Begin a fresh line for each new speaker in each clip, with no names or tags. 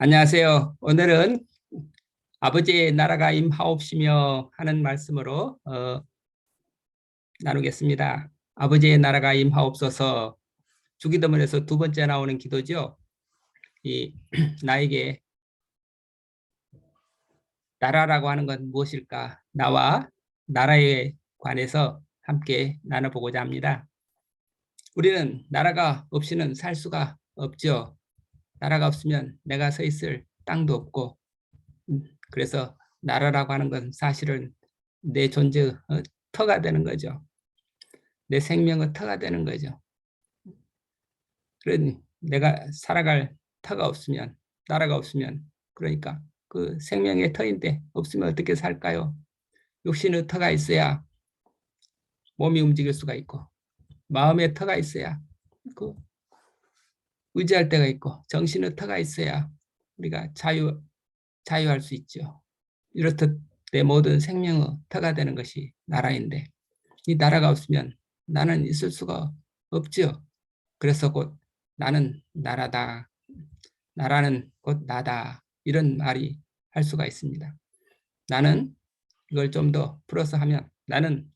안녕하세요. 오늘은 아버지의 나라가 임하옵시며 하는 말씀으로 나누겠습니다. 아버지의 나라가 임하옵소서. 주기도문에서 두 번째 나오는 기도죠. 이 나에게 나라라고 하는 건 무엇일까? 나와 나라에 관해서 함께 나눠보고자 합니다. 우리는 나라가 없이는 살 수가 없죠. 나라가 없으면 내가 서 있을 땅도 없고, 그래서 나라라고 하는 건 사실은 내 존재 터가 되는 거죠. 내 생명의 터가 되는 거죠. 그런 내가 살아갈 터가 없으면, 나라가 없으면, 그러니까 그 생명의 터인데 없으면 어떻게 살까요? 육신의 터가 있어야 몸이 움직일 수가 있고, 마음의 터가 있어야 그 의지할 데가 있고, 정신의 터가 있어야 우리가 자유할 수 있죠. 이렇듯 내 모든 생명의 터가 되는 것이 나라인데, 이 나라가 없으면 나는 있을 수가 없죠. 그래서 곧 나는 나라다, 나라는 곧 나다, 이런 말이 할 수가 있습니다. 나는, 이걸 좀 더 풀어서 하면, 나는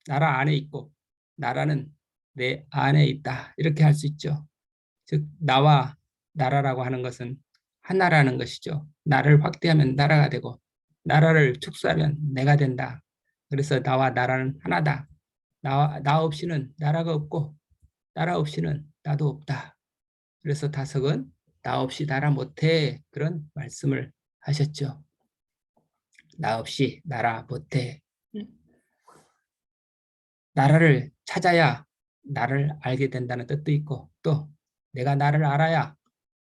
나라 안에 있고 나라는 내 안에 있다, 이렇게 할 수 있죠. 즉 나와 나라라고 하는 것은 하나라는 것이죠. 나를 확대하면 나라가 되고 나라를 축소하면 내가 된다. 그래서 나와 나라는 하나다. 나 없이는 나라가 없고 나라 없이는 나도 없다. 그래서 다석은 나 없이 나라 못해, 그런 말씀을 하셨죠. 나 없이 나라 못해. 나라를 찾아야 나를 알게 된다는 뜻도 있고, 또 내가 나를 알아야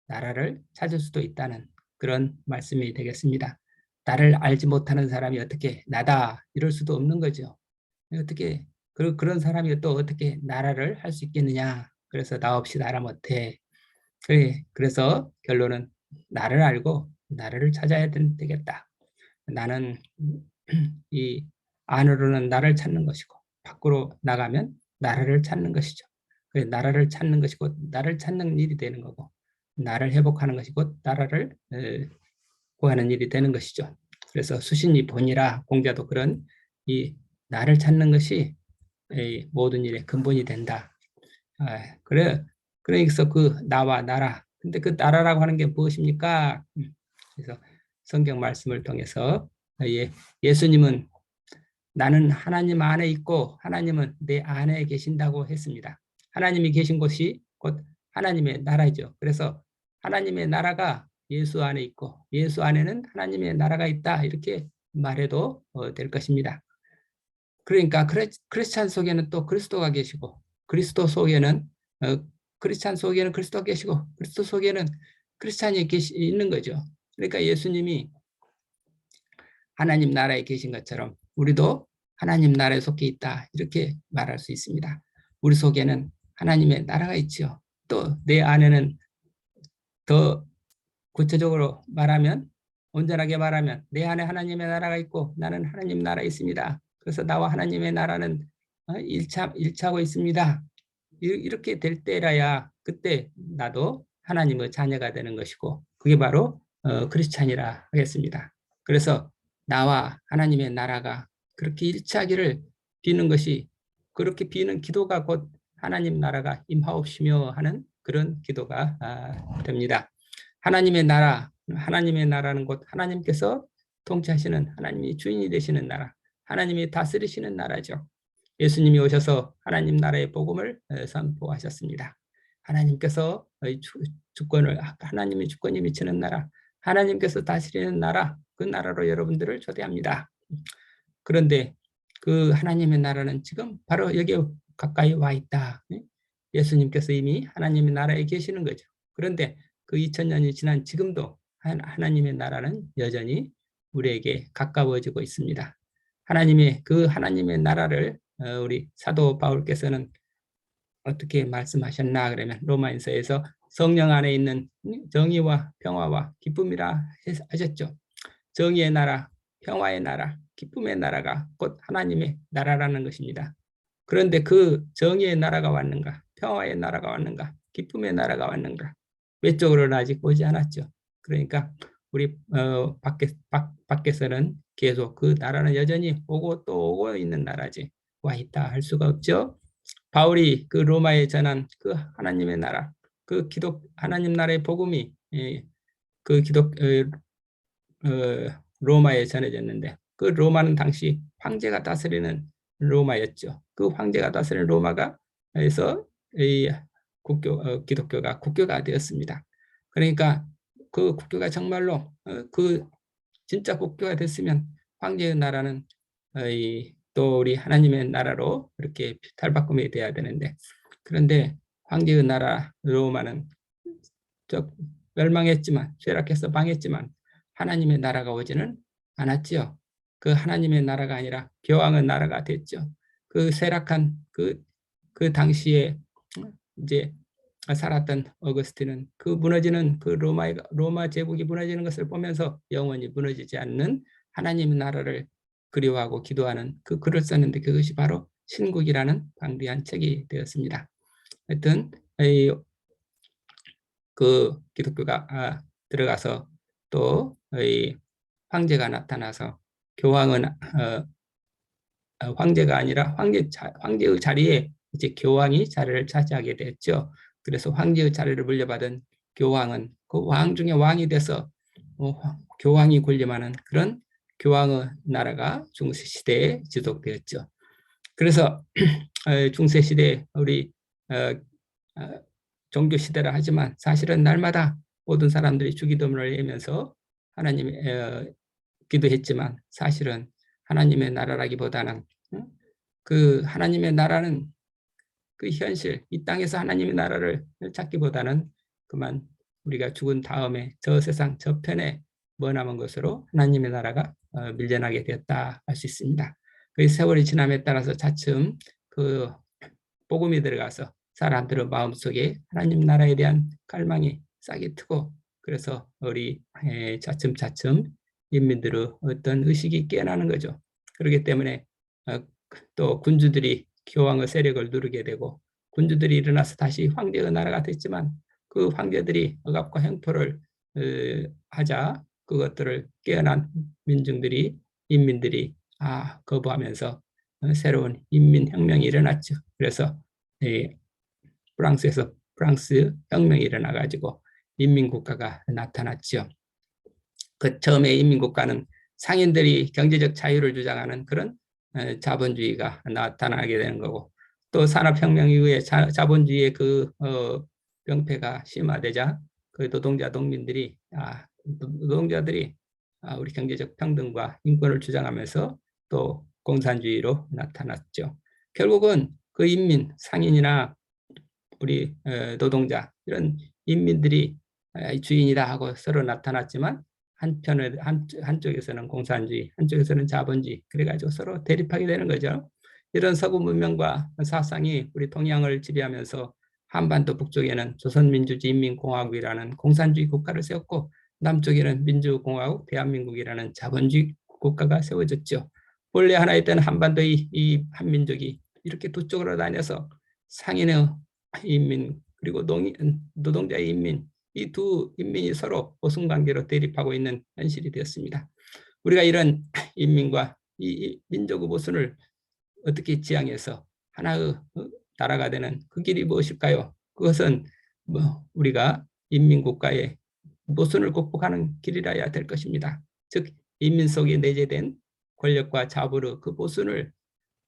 나라를 찾을 수도 있다는 그런 말씀이 되겠습니다. 나를 알지 못하는 사람이 어떻게 나다 이럴 수도 없는 거죠. 어떻게 그런 사람이 또 어떻게 나라를 할 수 있겠느냐. 그래서 나 없이 나라 못해. 그래서 결론은 나를 알고 나를 찾아야 되겠다. 나는 이 안으로는 나를 찾는 것이고 밖으로 나가면 나라를 찾는 것이죠. 나라를 찾는 것이 곧 나를 찾는 일이 되는 거고, 나를 회복하는 것이 곧 나라를 구하는 일이 되는 것이죠. 그래서 수신이 본이라, 공자도 그런 이 나를 찾는 것이 모든 일의 근본이 된다. 그래서 그 나와 나라. 근데 그 나라라고 하는 게 무엇입니까? 그래서 성경 말씀을 통해서 예수님은 나는 하나님 안에 있고 하나님은 내 안에 계신다고 했습니다. 하나님이 계신 곳이 곧 하나님의 나라죠. 그래서 하나님의 나라가 예수 안에 있고 예수 안에는 하나님의 나라가 있다, 이렇게 말해도 될 것입니다. 그러니까 크리스찬 속에는 또 그리스도가 계시고, 그리스도 속에는 크리스찬 속에는 그리스도가 계시고, 그리스도 속에는 크리스찬이 있는 거죠. 그러니까 예수님이 하나님 나라에 계신 것처럼 우리도 하나님 나라에 속해 있다, 이렇게 말할 수 있습니다. 우리 속에는 하나님의 나라가 있죠. 또 내 안에는 더 구체적으로 말하면, 온전하게 말하면 내 안에 하나님의 나라가 있고 나는 하나님 나라에 있습니다. 그래서 나와 하나님의 나라는 일치하고 있습니다. 이렇게 될 때라야 그때 나도 하나님의 자녀가 되는 것이고, 그게 바로 크리스찬이라 하겠습니다. 그래서 나와 하나님의 나라가 그렇게 일치하기를 비는 것이, 그렇게 비는 기도가 곧 하나님 나라가 임하옵시며 하는 그런 기도가 됩니다. 하나님의 나라는 곧 하나님께서 통치하시는, 하나님이 주인이 되시는 나라, 하나님이 다스리시는 나라죠. 예수님이 오셔서 하나님 나라의 복음을 선포하셨습니다. 하나님께서 주권을, 하나님의 주권이 미치는 나라, 하나님께서 다스리는 나라, 그 나라로 여러분들을 초대합니다. 그런데 그 하나님의 나라는 지금 바로 여기 가까이 와 있다. 예수님께서 이미 하나님의 나라에 계시는 거죠. 그런데 그 2000년이 지난 지금도 하나님의 나라는 여전히 우리에게 가까워지고 있습니다. 하나님의 나라를 우리 사도 바울께서는 어떻게 말씀하셨나 그러면, 로마인서에서 성령 안에 있는 정의와 평화와 기쁨이라 하셨죠. 정의의 나라, 평화의 나라, 기쁨의 나라가 곧 하나님의 나라라는 것입니다. 그런데 그 정의의 나라가 왔는가, 평화의 나라가 왔는가, 기쁨의 나라가 왔는가, 외적으로는 아직 오지 않았죠. 그러니까 우리 밖에서는 계속 그 나라는 여전히 오고 또 오고 있는 나라지. 와 있다 할 수가 없죠. 바울이 그 로마에 전한 그 하나님의 나라, 그 기독 하나님 나라의 복음이 그 기독 로마에 전해졌는데 그 로마는 당시 황제가 다스리는 로마였죠. 그 황제가 다스리는 로마가 에서 이 기독교가 국교가 되었습니다. 그러니까 그 국교가 정말로 그 진짜 국교가 됐으면 황제의 나라는 또 우리 하나님의 나라로 이렇게 탈바꿈이 돼야 되는데 그런데 황제의 나라 로마는 저 멸망했지만 쇠락해서 망했지만 하나님의 나라가 오지는 않았지요. 그 하나님의 나라가 아니라 교황의 나라가 됐죠. 그 쇠락한 그 당시에 이제 살았던 어거스틴은 그 무너지는 그 로마 제국이 무너지는 것을 보면서 영원히 무너지지 않는 하나님의 나라를 그리워하고 기도하는 그 글을 썼는데 그것이 바로 신국이라는 방대한 책이 되었습니다. 하여튼 그 기독교가 들어가서 또 황제가 나타나서 교황은 황제가 아니라 황제의 자리에 이제 교황이 자리를 차지하게 됐죠. 그래서 황제의 자리를 물려받은 교황은 그 왕 중에 왕이 돼서 교황이 군림하는 그런 교황의 나라가 중세 시대에 지속되었죠. 그래서 중세 시대 우리 종교 시대라 하지만 사실은 날마다 모든 사람들이 주기도문을 외면서 하나님의 기도했지만 사실은 하나님의 나라라기보다는 그 하나님의 나라는 그 현실 이 땅에서 하나님의 나라를 찾기보다는 그만 우리가 죽은 다음에 저 세상 저편에 머나먼 것으로 하나님의 나라가 밀려나게 되었다 할 수 있습니다. 그 세월이 지남에 따라서 차츰 그 복음이 들어가서 사람들의 마음속에 하나님 나라에 대한 갈망이 싹이 트고 그래서 우리 차츰차츰 인민들의 어떤 의식이 깨어나는 거죠. 그렇기 때문에 또 군주들이 교황의 세력을 누르게 되고 군주들이 일어나서 다시 황제의 나라가 됐지만 그 황제들이 억압과 횡포를 하자 그것들을 깨어난 인민들이 거부하면서 새로운 인민혁명이 일어났죠. 그래서 프랑스에서 프랑스 혁명이 일어나가지고 인민국가가 나타났죠. 그 처음에 인민국가는 상인들이 경제적 자유를 주장하는 그런 자본주의가 나타나게 되는 거고 또 산업혁명 이후에 자본주의의 그 병폐가 심화되자 그 노동자들이 우리 경제적 평등과 인권을 주장하면서 또 공산주의로 나타났죠. 결국은 그 인민, 상인이나 우리 노동자 이런 인민들이 주인이다 하고 서로 나타났지만 한쪽에서는 공산주의, 한쪽에서는 자본주의 그래가지고 서로 대립하게 되는 거죠. 이런 서구 문명과 사상이 우리 동양을 지배하면서 한반도 북쪽에는 조선민주주의인민공화국이라는 공산주의 국가를 세웠고 남쪽에는 민주공화국 대한민국이라는 자본주의 국가가 세워졌죠. 원래 하나였던 한반도의 이 한민족이 이렇게 두 쪽으로 나뉘어서 상인의 인민 그리고 노동자의 인민 이 두 인민이 서로 보승관계로 대립하고 있는 현실이 되었습니다. 우리가 이런 인민과 이 민족의 모순을 어떻게 지향해서 하나의 나라가 되는 그 길이 무엇일까요? 그것은 우리가 인민국가의 모순을 극복하는 길이라야 될 것입니다. 즉 인민 속에 내재된 권력과 자부의 그 모순을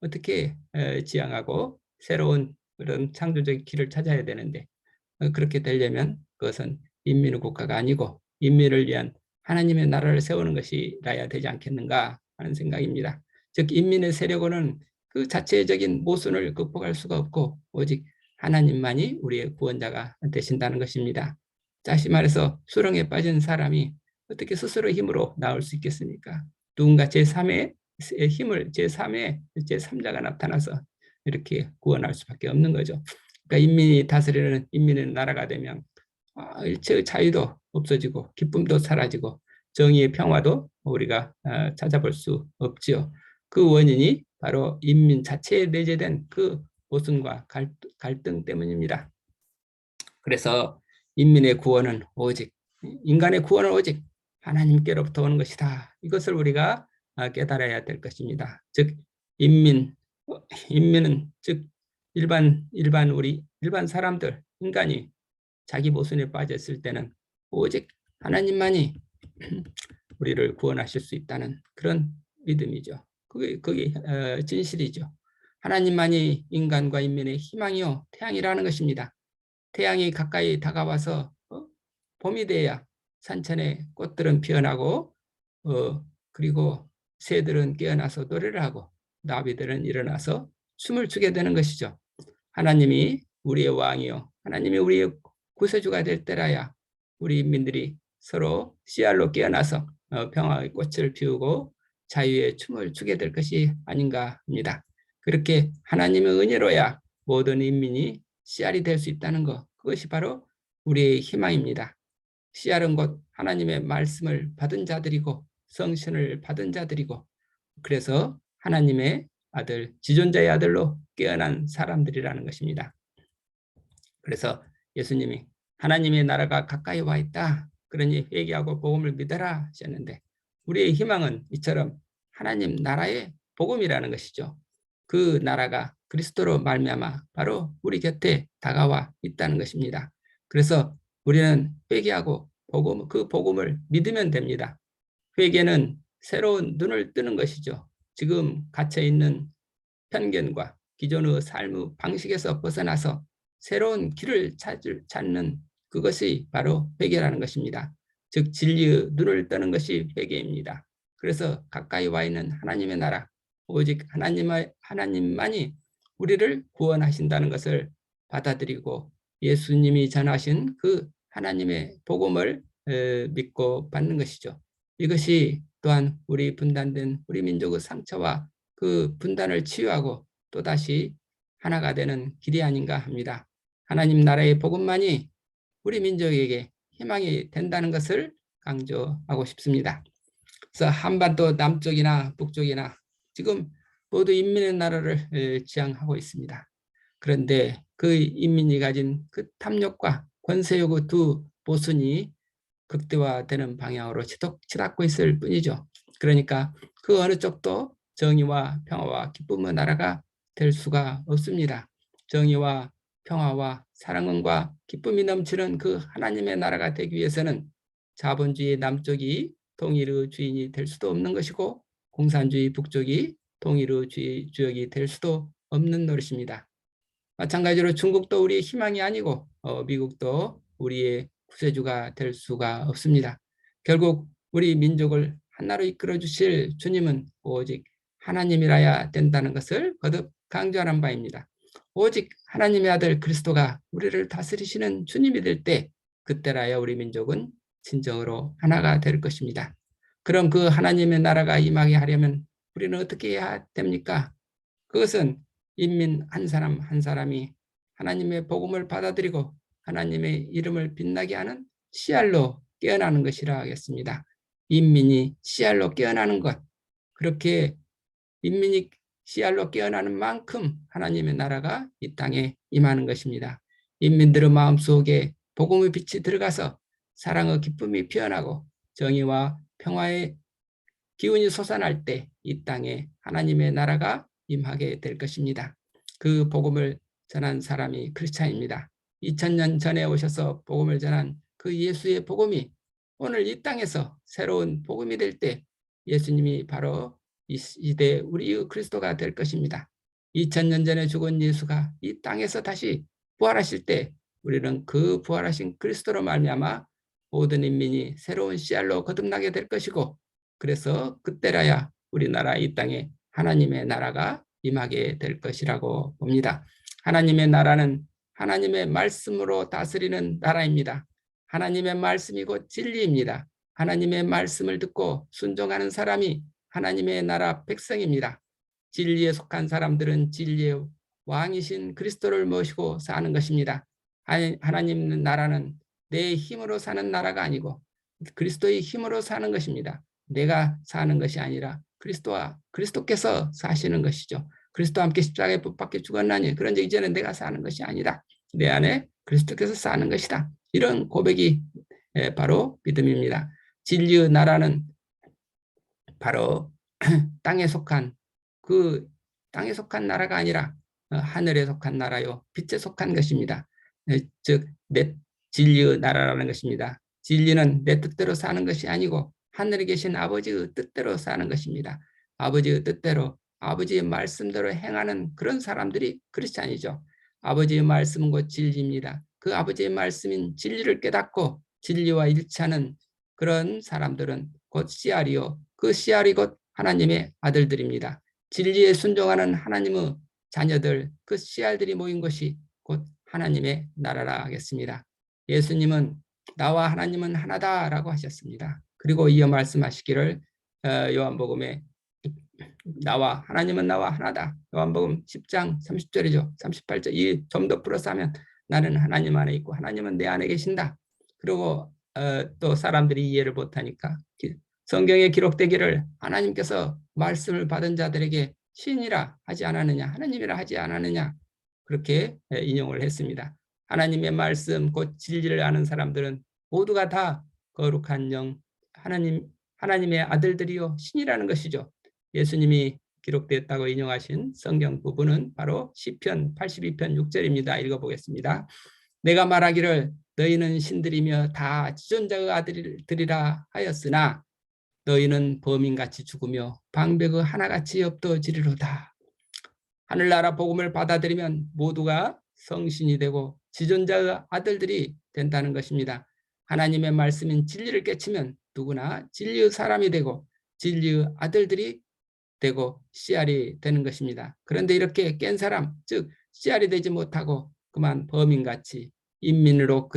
어떻게 지향하고 새로운 그런 창조적 길을 찾아야 되는데 그렇게 되려면 그것은 인민의 국가가 아니고 인민을 위한 하나님의 나라를 세우는 것이라야 되지 않겠는가 하는 생각입니다. 즉 인민의 세력으로는 그 자체적인 모순을 극복할 수가 없고 오직 하나님만이 우리의 구원자가 되신다는 것입니다. 다시 말해서 수렁에 빠진 사람이 어떻게 스스로 힘으로 나올 수 있겠습니까? 누군가 제3의 힘을 제3자가 나타나서 이렇게 구원할 수밖에 없는 거죠. 그러니까 인민이 다스리는 인민의 나라가 되면 일체의 자유도 없어지고 기쁨도 사라지고 정의의 평화도 우리가 찾아볼 수 없지요. 그 원인이 바로 인민 자체에 내재된 그 모순과 갈등 때문입니다. 그래서 인민의 구원은 오직 인간의 구원은 오직 하나님께로부터 오는 것이다. 이것을 우리가 깨달아야 될 것입니다. 즉 인민은 즉 일반 사람들 인간이 자기 모순에 빠졌을 때는 오직 하나님만이 우리를 구원하실 수 있다는 그런 믿음이죠. 그게 진실이죠. 하나님만이 인간과 인민의 희망이요 태양이라는 것입니다. 태양이 가까이 다가와서 봄이 돼야 산천의 꽃들은 피어나고 그리고 새들은 깨어나서 노래를 하고 나비들은 일어나서 춤을 추게 되는 것이죠. 하나님이 우리의 왕이요 하나님이 우리의 구세주가 될 때라야 우리 인민들이 서로 씨알로 깨어나서 평화의 꽃을 피우고 자유의 춤을 추게 될 것이 아닌가 합니다. 그렇게 하나님의 은혜로야 모든 인민이 씨알이 될 수 있다는 것, 그것이 바로 우리의 희망입니다. 씨알은 곧 하나님의 말씀을 받은 자들이고 성신을 받은 자들이고 그래서 하나님의 아들, 지존자의 아들로 깨어난 사람들이라는 것입니다. 그래서 예수님이 하나님의 나라가 가까이 와 있다. 그러니 회개하고 복음을 믿어라 하셨는데 우리의 희망은 이처럼 하나님 나라의 복음이라는 것이죠. 그 나라가 그리스도로 말미암아 바로 우리 곁에 다가와 있다는 것입니다. 그래서 우리는 회개하고 그 복음을 믿으면 됩니다. 회개는 새로운 눈을 뜨는 것이죠. 지금 갇혀 있는 편견과 기존의 삶의 방식에서 벗어나서 새로운 길을 찾는 그것이 바로 회개라는 것입니다. 즉 진리의 눈을 뜨는 것이 회개입니다. 그래서 가까이 와 있는 하나님의 나라, 오직 하나님만이 우리를 구원하신다는 것을 받아들이고 예수님이 전하신 그 하나님의 복음을 믿고 받는 것이죠. 이것이 또한 우리 분단된 우리 민족의 상처와 그 분단을 치유하고 또다시 하나가 되는 길이 아닌가 합니다. 하나님 나라의 복음만이 우리 민족에게 희망이 된다는 것을 강조하고 싶습니다. 그래서 한반도 남쪽이나 북쪽이나 지금 모두 인민의 나라를 지향하고 있습니다. 그런데 그 인민이 가진 그 탐욕과 권세욕의 두 모순이 극대화되는 방향으로 치닫고 있을 뿐이죠. 그러니까 그 어느 쪽도 정의와 평화와 기쁨의 나라가 될 수가 없습니다. 정의와 평화와 사랑과 기쁨이 넘치는 그 하나님의 나라가 되기 위해서는 자본주의 남쪽이 통일의 주인이 될 수도 없는 것이고 공산주의 북쪽이 통일의 주역이 될 수도 없는 노릇입니다. 마찬가지로 중국도 우리의 희망이 아니고 미국도 우리의 구세주가 될 수가 없습니다. 결국 우리 민족을 하나로 이끌어 주실 주님은 오직 하나님이라야 된다는 것을 거듭 강조하는 바입니다. 오직 하나님의 아들 그리스도가 우리를 다스리시는 주님이 될 때 그때라야 우리 민족은 진정으로 하나가 될 것입니다. 그럼 그 하나님의 나라가 임하게 하려면 우리는 어떻게 해야 됩니까? 그것은 인민 한 사람 한 사람이 하나님의 복음을 받아들이고 하나님의 이름을 빛나게 하는 씨알로 깨어나는 것이라 하겠습니다. 인민이 씨알로 깨어나는 것, 그렇게 인민이 씨알로 깨어나는 만큼 하나님의 나라가 이 땅에 임하는 것입니다. 인민들의 마음속에 복음의 빛이 들어가서 사랑의 기쁨이 피어나고 정의와 평화의 기운이 솟아날 때 이 땅에 하나님의 나라가 임하게 될 것입니다. 그 복음을 전한 사람이 크리스찬입니다. 2000년 전에 오셔서 복음을 전한 그 예수의 복음이 오늘 이 땅에서 새로운 복음이 될 때 예수님이 바로 이 시대 우리의 그리스도가 될 것입니다. 2000년 전에 죽은 예수가 이 땅에서 다시 부활하실 때 우리는 그 부활하신 그리스도로 말미암아 모든 인민이 새로운 씨알로 거듭나게 될 것이고 그래서 그때라야 우리나라 이 땅에 하나님의 나라가 임하게 될 것이라고 봅니다. 하나님의 나라는 하나님의 말씀으로 다스리는 나라입니다. 하나님의 말씀이 곧 진리입니다. 하나님의 말씀을 듣고 순종하는 사람이 하나님의 나라 백성입니다. 진리에 속한 사람들은 진리의 왕이신 그리스도를 모시고 사는 것입니다. 하나님 나라는 내 힘으로 사는 나라가 아니고 그리스도의 힘으로 사는 것입니다. 내가 사는 것이 아니라 그리스도께서 사시는 것이죠. 그리스도와 함께 십자가에 못 박혀 죽었나니 그런즉 이제는 내가 사는 것이 아니라 내 안에 그리스도께서 사는 것이다. 이런 고백이 바로 믿음입니다. 진리의 나라는 바로 땅에 속한 그 땅에 속한 나라가 아니라 하늘에 속한 나라요 빛에 속한 것입니다. 즉 내 진리의 나라라는 것입니다. 진리는 내 뜻대로 사는 것이 아니고 하늘에 계신 아버지의 뜻대로 사는 것입니다. 아버지의 뜻대로 아버지의 말씀대로 행하는 그런 사람들이 크리스찬이죠. 아버지의 말씀은 곧 진리입니다. 그 아버지의 말씀인 진리를 깨닫고 진리와 일치하는 그런 사람들은 곧 씨알이요. 그 씨알이 곧 하나님의 아들들입니다. 진리에 순종하는 하나님의 자녀들, 그 씨알들이 모인 것이 곧 하나님의 나라라 하겠습니다. 예수님은 나와 하나님은 하나다라고 하셨습니다. 그리고 이어 말씀하시기를 요한복음에 나와 하나님은 나와 하나다. 요한복음 10장 30절이죠. 38절 이 좀 더 플러스 하면 나는 하나님 안에 있고 하나님은 내 안에 계신다. 그리고 또 사람들이 이해를 못하니까 성경에 기록되기를 하나님께서 말씀을 받은 자들에게 신이라 하지 않았느냐 하나님이라 하지 않았느냐 그렇게 인용을 했습니다. 하나님의 말씀 곧 진리를 아는 사람들은 모두가 다 거룩한 영 하나님의 아들들이요 신이라는 것이죠. 예수님이 기록됐다고 인용하신 성경 부분은 바로 시편 82편 6절입니다. 읽어보겠습니다. 내가 말하기를 너희는 신들이며 다 지존자의 아들들이라 하였으나 너희는 범인같이 죽으며 방백의 하나같이 엎어지리로다. 하늘나라 복음을 받아들이면 모두가 성신이 되고 지존자의 아들들이 된다는 것입니다. 하나님의 말씀인 진리를 깨치면 누구나 진리의 사람이 되고 진리의 아들들이 되고 씨알이 되는 것입니다. 그런데 이렇게 깬 사람, 즉 씨알이 되지 못하고 그만 범인같이 인민으로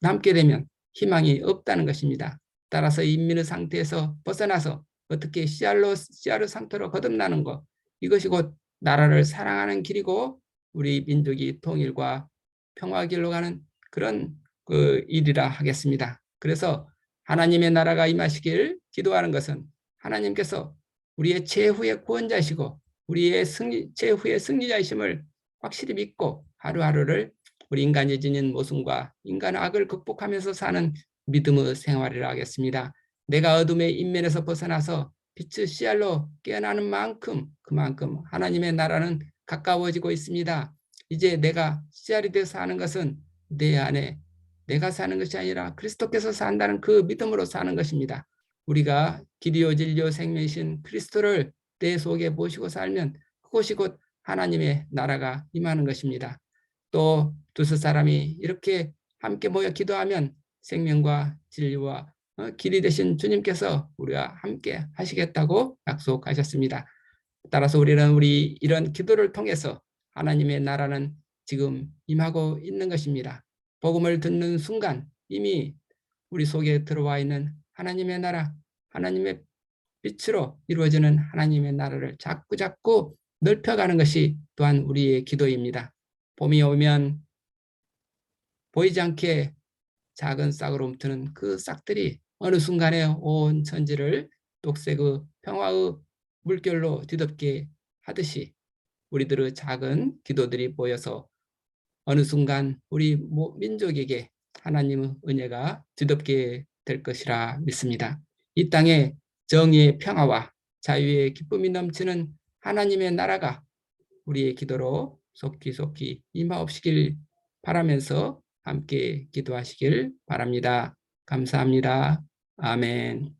남게 되면 희망이 없다는 것입니다. 따라서 인민의 상태에서 벗어나서 어떻게 씨알의 상태로 거듭나는 것, 이것이 곧 나라를 사랑하는 길이고 우리 민족이 통일과 평화 길로 가는 그런 그 일이라 하겠습니다. 그래서 하나님의 나라가 임하시길 기도하는 것은 하나님께서 우리의 최후의 구원자시고 우리의 최후의 승리자이심을 확실히 믿고 하루하루를 우리 인간이 지닌 모순과 인간의 악을 극복하면서 사는 믿음의 생활이라 하겠습니다. 내가 어둠의 인면에서 벗어나서 빛의 씨알로 깨어나는 만큼 그만큼 하나님의 나라는 가까워지고 있습니다. 이제 내가 씨알이 되어서 사는 것은 내 안에 내가 사는 것이 아니라 그리스도께서 산다는 그 믿음으로 사는 것입니다. 우리가 길이요 진리요 생명이신 그리스도를 내 속에 모시고 살면 그것이 곧 하나님의 나라가 임하는 것입니다. 또 두세 사람이 이렇게 함께 모여 기도하면 생명과 진리와 길이 되신 주님께서 우리와 함께 하시겠다고 약속하셨습니다. 따라서 우리는 이런 기도를 통해서 하나님의 나라는 지금 임하고 있는 것입니다. 복음을 듣는 순간 이미 우리 속에 들어와 있는 하나님의 나라, 하나님의 빛으로 이루어지는 하나님의 나라를 자꾸 넓혀가는 것이 또한 우리의 기도입니다. 봄이 오면 보이지 않게 작은 싹으로 움트는 그 싹들이 어느 순간에 온 천지를 녹색의 평화의 물결로 뒤덮게 하듯이 우리들의 작은 기도들이 모여서 어느 순간 우리 민족에게 하나님의 은혜가 뒤덮게 될 것이라 믿습니다. 이 땅에 정의의 평화와 자유의 기쁨이 넘치는 하나님의 나라가 우리의 기도로 속히 임하옵시길 바라면서 함께 기도하시길 바랍니다. 감사합니다. 아멘.